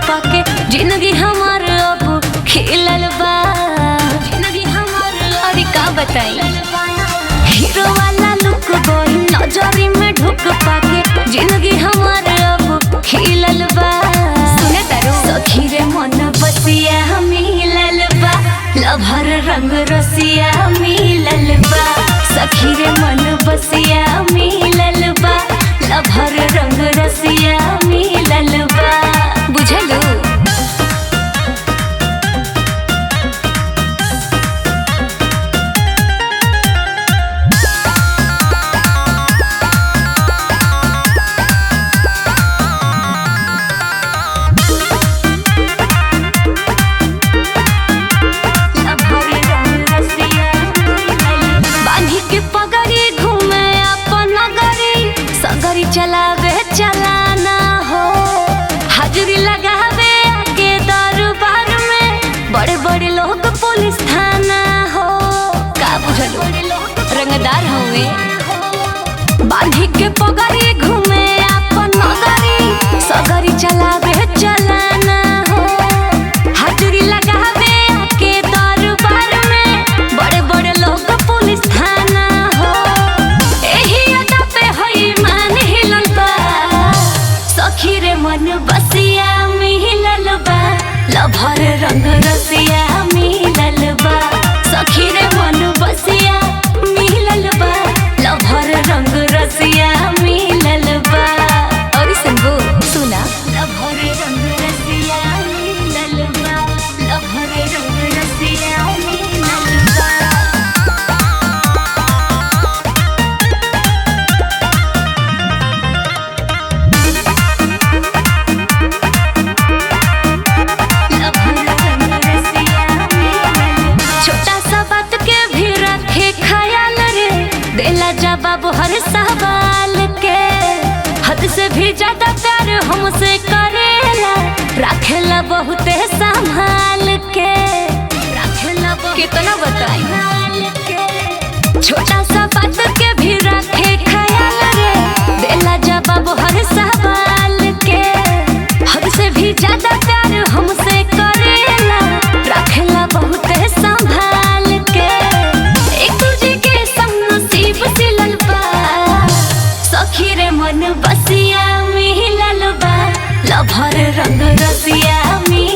पाके जिंदगी हमार अब खिलल बा। जिंदगी हमार अरे का बताई, हीरो वाला लुक गोई नजरी में ढुक पाके जिंदगी हमार अब खिलल बा। सुने तारू सखी रे मन बसिया मिलल बा, लभर रंग रसिया मिलल बा। सखी रे मन बसिया मिलल बा, लभर रंग रसिया मिलल बा। बुझलू चलावे चलाना हो, हाजिरी लगावे आगे दरबार में बड़े बड़े लोग पुलिस थाना हो। का बुझलो रंगदार होवे, बांधी के पगड़ी घूमे अपन नगरी, सगरी चलावे चलाना हो, हाजिरी लगावे आगे दरबार में बड़े बड़े लोग पुलिस थाना हो। एही अदा पे होई मान हिलल बा, सखी रे मन बसिया मिलल बा, लभर रंग रसिया मिलल बा। सखी रे मन बसिया मिलल बा, लभर रंग रसिया मिलल बा। और संगो सुना, लभर रंग रसिया मिलल बा, लभर रंग रसिया मिलल बा। जवाब हर सवाल के, हद से भी ज्यादा प्यार हमसे करेला, रखेला बहुत संभाल के। रखेला कितना बताई, छोटा सा बात के भी रखे ख्याल रे, देला जवाब हर सवाल के। हद से भी ज्यादा प्यार हमसे करेला, रखेला बहुत संभाल के। एक दूजे के संग नसीब सिलल बा, सखी रे मन बसिया मिलल बा, लभर रंग रसिया मिलल